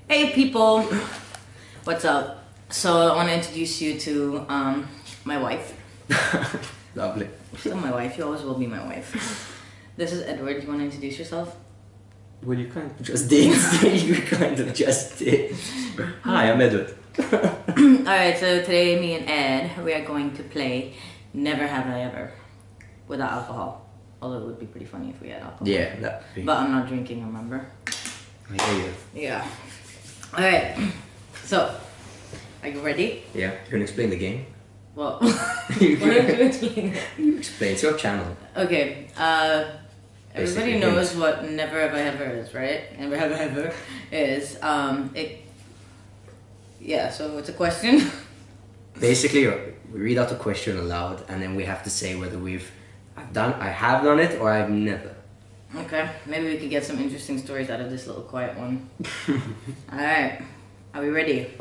Hey people, what's up? So I want to introduce you to my wife. Lovely. Still my wife, you always will be my wife. This is Edward, you want to introduce yourself? Well, you kind of just did. You kind of just did. Hi, I'm Edward. Alright, so today me and Ed, we are going to play Never Have I Ever without alcohol. Although it would be pretty funny if we had alcohol. Yeah, that would be. But I'm not drinking, remember? I hear you. Yeah. Alright, so, are you ready? Yeah, you can explain the game. Well, You what are you explaining? You explain, it's your channel. Okay, everybody Basically, knows what Never Have I Ever is, right? Never Have I Ever is, yeah, so it's a question. Basically, we read out the question aloud, and then we have to say whether I have done it, or I've never. Okay, maybe we could get some interesting stories out of this little quiet one. Alright, are we ready?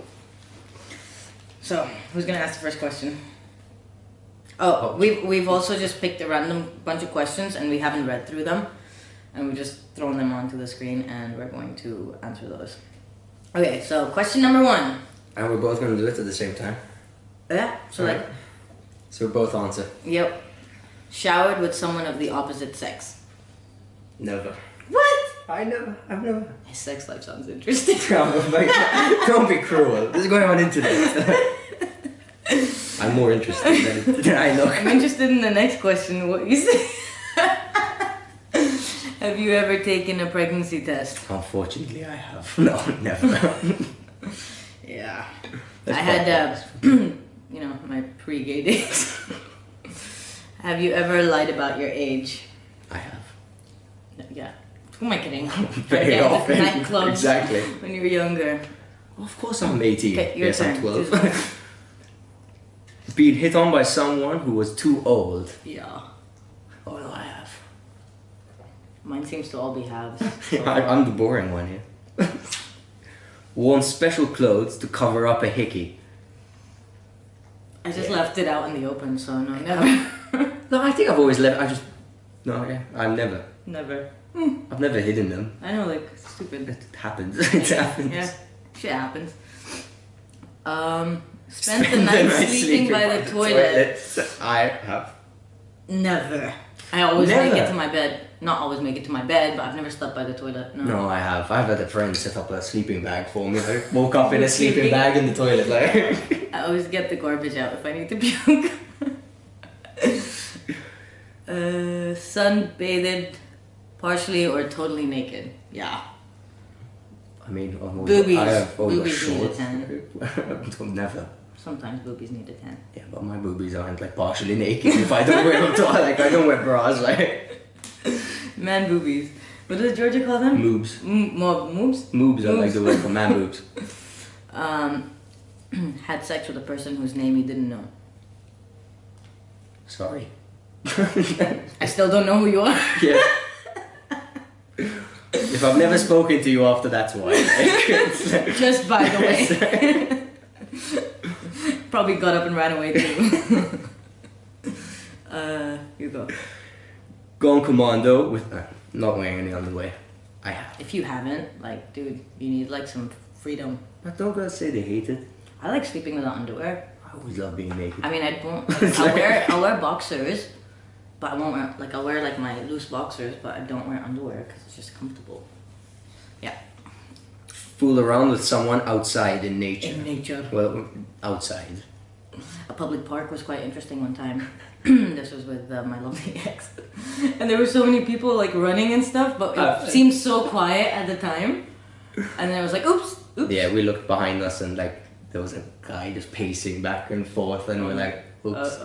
So, who's gonna ask the first question? Oh, we've also just picked a random bunch of questions and we haven't read through them. And we've just thrown them onto the screen and we're going to answer those. Okay, so question number 1. And we're both going to do it at the same time. Yeah, so Right. like, So we both answer. yep. Showered with someone of the opposite sex. Never. What? I've never. His sex life sounds interesting. Don't be cruel. This is going on internet. I'm more interested than I look. I'm interested in the next question, what you say. Have you ever taken a pregnancy test? Unfortunately, I have. No, never. Yeah. That's I had, you know, my pre-gay days. Have you ever lied about your age? I have. Yeah. Who am I kidding? Very Again, often. nightclubs. Exactly. When you were younger. Of course I'm 18. Okay, your yes, turn. I'm 12. Being hit on by someone who was too old. Yeah. Oh no, I have. Mine seems to all be halves. So, I'm the boring one here. Worn special clothes to cover up a hickey. I just left it out in the open, so no, never. No, I think I've always left. I've never. Never. I've never hidden them. I know, like, stupid. It happens. It happens. Yeah, shit happens. Spent the night sleeping by the toilet. I have. Never. I always Never. make it to my bed. Not always make it to my bed, but I've never slept by the toilet. No. No, I have. I've had a friend set up a sleeping bag for me. I woke up in a sleeping bag in the toilet, like. I always get the garbage out if I need to puke. Sunbathed, partially or totally naked. Yeah. I mean, Boobies. I have always Boobies need a short. tan. Never. Sometimes boobies need a tan. Yeah, but my boobies aren't like partially naked if I don't wear them. Like I don't wear bras, like. Man boobies. What does Georgia call them? Moobs. Moobs? Moobs are like the word for man boobs. Had sex with a person whose name you didn't know. Sorry. I still don't know who you are. Yeah. If I've never spoken to you after, that's why. Just by the way. Probably got up and ran away too. You go. Gone commando with not wearing any underwear. I have. If you haven't, like, dude, you need like some freedom. But don't girls say they hate it? I like sleeping without underwear. I always love being naked. I mean, I won't. I'll wear boxers, but I won't wear like I'll wear like my loose boxers, but I don't wear underwear because it's just comfortable. Yeah. Fool around with someone outside in nature. In nature. Well, outside. A public park was quite interesting one time. This was with my lovely ex, and there were so many people like running and stuff, but it seemed so quiet at the time. And then I was like, oops. Yeah, we looked behind us and like there was a guy just pacing back and forth, and we're like, oops.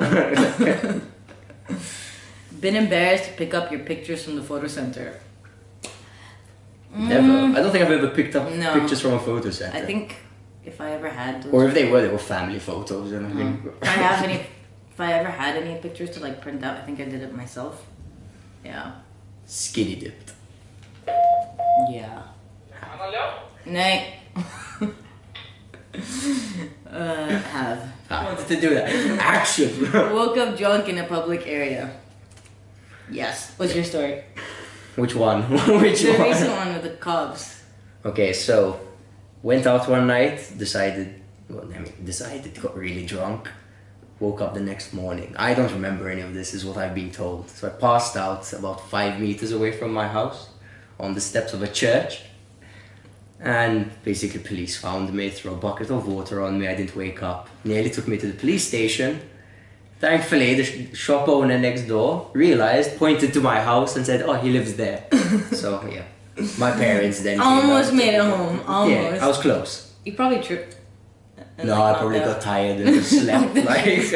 Been embarrassed to pick up your pictures from the photo center. Never. I don't think I've ever picked up No. pictures from a photo center. I think if I ever had those, Or if they were family photos, and I think. if I ever had any pictures to like print out, I think I did it myself. Yeah. Skinny dipped. Yeah. Nej. Have. I wanted to do that. Action! Woke up drunk in a public area. Yes. What's your story? Which one? Which The one? recent one with the cops. Okay, so Went out one night, got really drunk. Woke up the next morning. I don't remember any of this, is what I've been told. So I passed out about 5 meters away from my house on the steps of a church. And basically police found me, threw a bucket of water on me, I didn't wake up. Nearly took me to the police station. Thankfully, the shop owner next door realized, pointed to my house and said, oh, he lives there. So, yeah. My parents then almost made it home. Almost. Yeah, I was close. You probably tripped. No, I probably got tired and just slept. It's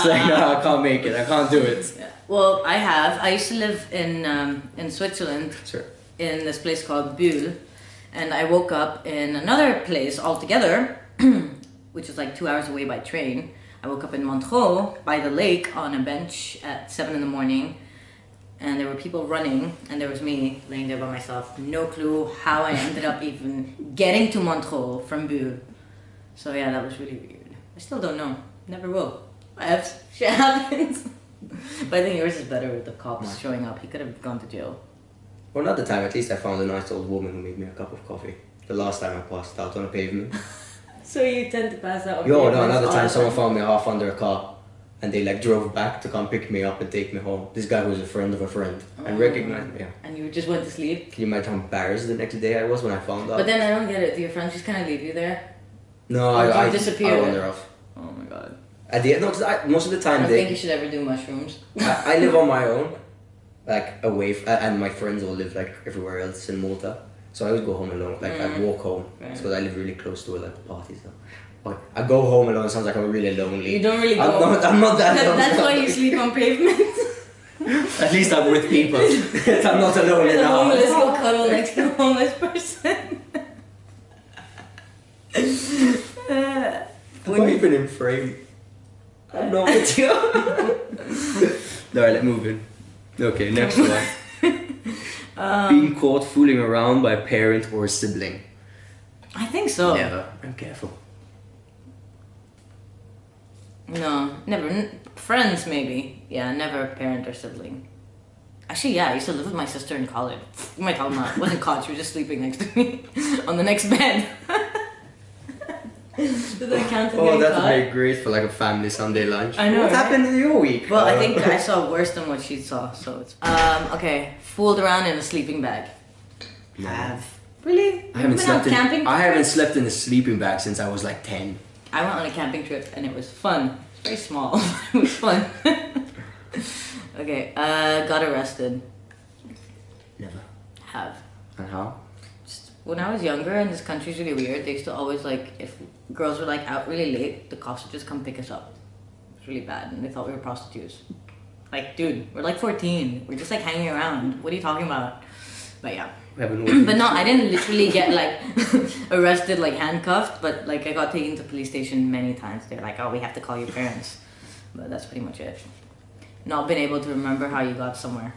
like, no, I can't make it. I can't do it. Yeah. Well, I used to live in Switzerland, Sure. in this place called Bulle. And I woke up in another place altogether, which is like 2 hours away by train. I woke up in Montreux by the lake on a bench at 7 in the morning. And there were people running, and there was me laying there by myself. No clue how I ended up even getting to Montreux from Bulle. So yeah, that was really weird. I still don't know. Never will. Shit happens. But I think yours is better with the cops showing up. He could have gone to jail. Well, another time, at least I found a nice old woman who made me a cup of coffee. The last time I passed out on a pavement. So you tend to pass out on No, pavements another all time the someone found me half under a car. And they like drove back to come pick me up and take me home. This guy was a friend of a friend. And recognized me, yeah. And you just went to sleep? Can you imagine how embarrassed the next day I was when I found out? But then I don't get it. Do your friends just kind of leave you there? No, I I disappeared. I wander off. Oh my god. At the end, no, 'cause most of the I time don't think you should ever do mushrooms. I live on my own, like away, and my friends all live like everywhere else in Malta. So I always go home alone. Like I walk home, because I live really close to like the parties. So. But I go home alone. Sounds like I'm really lonely. You don't really go. I'm not that alone. That's why you sleep on pavements. At least I'm with people. I'm not alone in the house. Homeless go cuddle next to a homeless person. Am I even in frame? I'm not with you. Alright, let's move in. Okay, next one. Being caught fooling around by a parent or a sibling. I think so. Never. I'm careful. No, never. Friends, maybe. Yeah, never a parent or sibling. Actually, yeah, I used to live with my sister in college. What am I talking about? It wasn't caught, she was just sleeping next to me on the next bed. Does that count as getting that caught? would be great for like a family Sunday lunch. I know, What right? happened in your week? Well, I think I saw worse than what she saw, so it's... okay, fooled around in a sleeping bag. No. Have. Really? I haven't Been on slept in. camping I haven't trips? slept in a sleeping bag since I was like 10. I went on a camping trip and it was fun. It's very small. It was fun. Okay, got arrested. Never. Have. And how? Just when I was younger, and this country's really weird, they used to always like, if girls were like out really late, the cops would just come pick us up. It's really bad, and they thought we were prostitutes. Like, dude, we're like 14. We're just like hanging around. What are you talking about? But yeah. But no, I didn't literally get like arrested, like handcuffed, but like I got taken to police station many times. They're like, oh, we have to call your parents. But that's pretty much it. Not been able to remember how you got somewhere.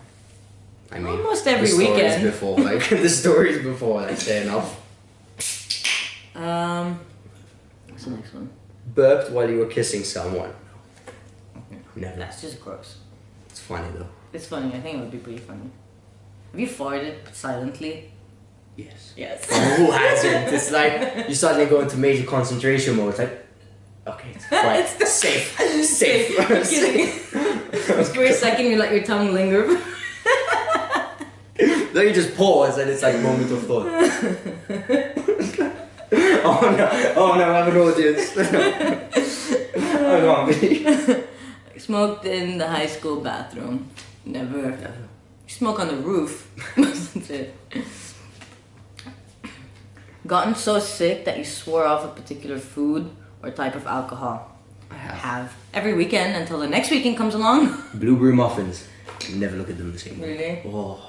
I mean, almost every the stories weekend. Before, like the stories before, like say enough. What's the next one? Burped while you were kissing someone. Never. That's just gross. It's funny though. It's funny. I think it would be pretty funny. Have you farted silently? Yes. Yes. Who hasn't? It's like you suddenly go into major concentration mode. It's like, okay, it's right. It's safe. For a second, you let your tongue linger. Then you just pause and it's like moment of thought. Oh no, I have an audience. I can't be. Smoked in the high school bathroom. Never. Smoke on the roof. That's it. Gotten so sick that you swore off a particular food or type of alcohol. I have. Every weekend until the next weekend comes along. Blueberry muffins. Never look at them the same way. Really? Oh.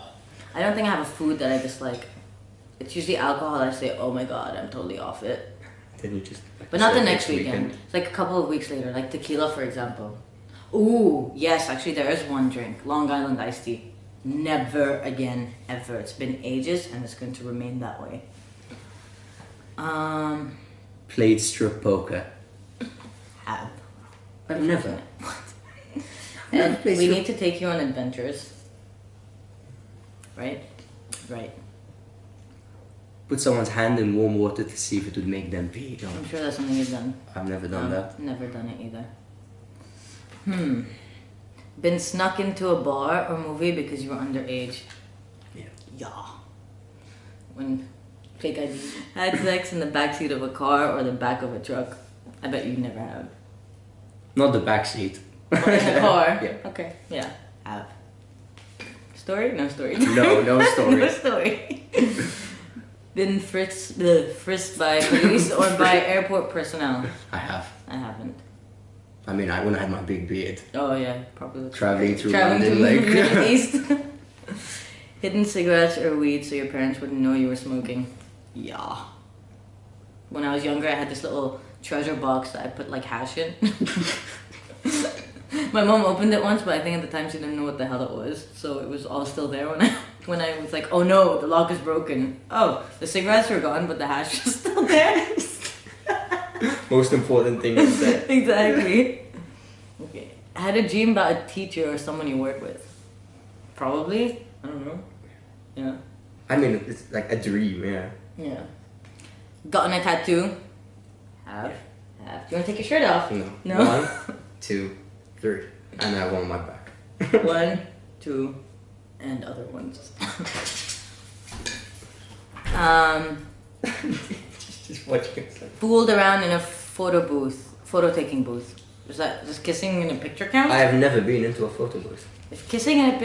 I don't think I have a food that I dislike. It's usually alcohol. I say, oh my god, I'm totally off it. Then you just. Like, But not the next weekend. It's like a couple of weeks later, like tequila, for example. Ooh, yes, actually there is one drink. Long Island iced tea. Never again, ever. It's been ages and it's going to remain that way. Played strip poker. Have. I've never. What? And we need to take you on adventures. Right? Right. put someone's hand in warm water to see if it would make them pee. No. I'm sure that's something you've done. I've never done that. Never done it either. Been snuck into a bar or movie because you were underage? Yeah. Yeah. When fake ID. Had sex in the backseat of a car or the back of a truck? I bet you never have. Not the back seat. In the car? Yeah. Okay, yeah. Have. Story? No story. No story. No story. Been frisked by police or by airport personnel? I have. I haven't. I mean, when I had my big beard. Oh yeah, probably. Traveling through Traveling London, to like... the Middle East. Hidden cigarettes or weed so your parents wouldn't know you were smoking? Yeah. When I was younger, I had this little treasure box that I put like hash in. My mom opened it once, but I think at the time she didn't know what the hell it was, so it was all still there when I was like, oh no, the lock is broken. Oh, the cigarettes were gone, but the hash is still there. Most important thing is that. Exactly. Okay. I had a dream about a teacher or someone you work with. Probably. I don't know. Yeah. I mean, it's like a dream, yeah. Yeah. Gotten a tattoo? Have. Have. Do you want to take your shirt off? No. No? 1, 2, 3. And I have one on my back. 1, 2, and other ones. Just watching it. Fooled around in a photo taking booth. Is that just kissing in a picture count? I have never been into a photo booth. If kissing in a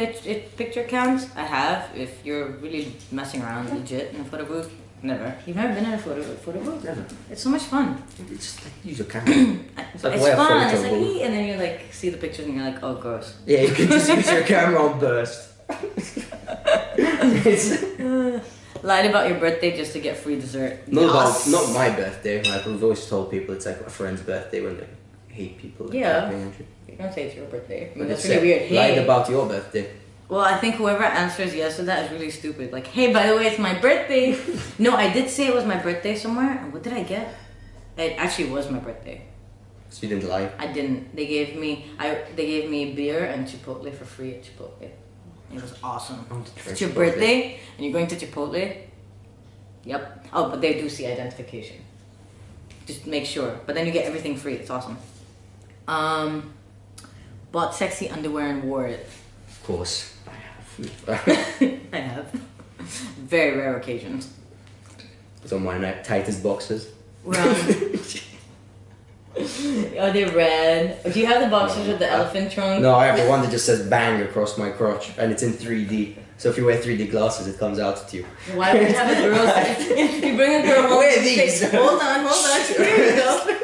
picture counts, I have. If you're really messing around legit in a photo booth, never. You've never been in a photo booth? Never. It's so much fun. It's just like, use your camera. It's like fun. It's like, and then you like see the pictures and you're like, oh, gross. Yeah, you can just use your camera on burst. Lied about your birthday just to get free dessert. Not my birthday. Like I've always told people it's like a friend's birthday when they hate people. Yeah. You don't say it's your birthday. I mean, that's really weird. Lied Hey. about your birthday. Well, I think whoever answers yes to that is really stupid. Like, hey, by the way, it's my birthday. No, I did say it was my birthday somewhere. And what did I get? It actually was my birthday. So you didn't lie? I didn't. They gave me beer and Chipotle for free at Chipotle. It was awesome. It's your birthday and you're going to Chipotle? Yep. Oh, but they do see identification. Just make sure. But then you get everything free. It's awesome. Bought sexy underwear and wore it. Of course. I have. I have. Very rare occasions. It's on my tightest boxes. Well, are they red? Do you have the boxers with the elephant trunk? No, I have the one that just says bang across my crotch and it's in 3D. So if you wear 3D glasses, it comes out at you. Why would you have a girl? If you bring a girl home, Wear these. Hold on. Here you go.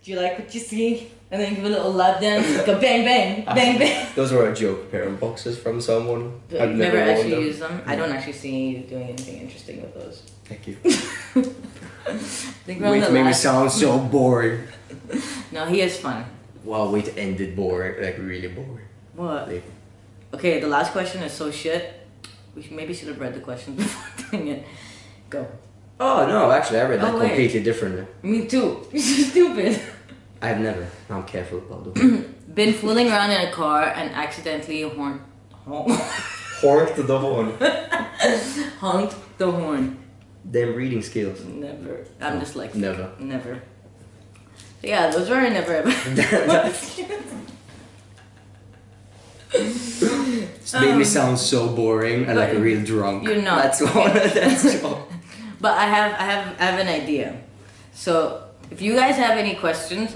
Do you like what you see? And then give a little lap dance, go bang bang, bang bang. Those were a joke pair of boxes from someone. But I've you've never worn actually them. used them? I don't actually see you doing anything interesting with those. Thank you. I think we're on Wait the to make me last- sound so boring. No, he is fun. Wow, wait to end it boring, like really boring. What? Like, Okay, the last question is so shit. We maybe should have read the questions before doing it. Go. oh no, actually I read that Oh, wait. completely differently. Me too. You're so stupid. I've never. I'm careful about the Been fooling around in a car and accidentally honked Horked the horn. the horn. Them reading skills. Never. I'm just like Never. Never. So yeah, those were never ever. Just made me sound so boring and like a real drunk. You're not. That's all. That's all. But I have an idea. So if you guys have any questions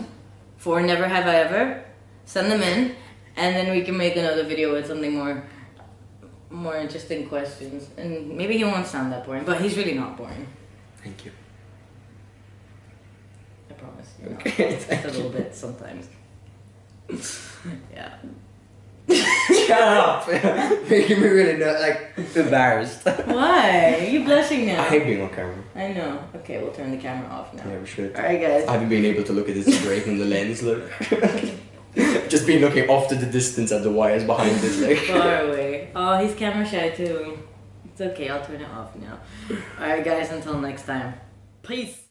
for Never Have I Ever, send them in, and then we can make another video with something more interesting questions. And maybe he won't sound that boring, but he's really not boring. Thank you. I promise. You're not. Okay, Just a little bit sometimes. Yeah. Shut up! Making me really embarrassed. Why? Are you blushing now? I hate being on camera. I know. Okay, we'll turn the camera off now. Yeah, we should. Alright, guys. I haven't been able to look at this break in the lens, look. Just been looking off to the distance at the wires behind this, like. Far away. Oh, he's camera shy too. It's okay, I'll turn it off now. Alright, guys, until next time. Peace.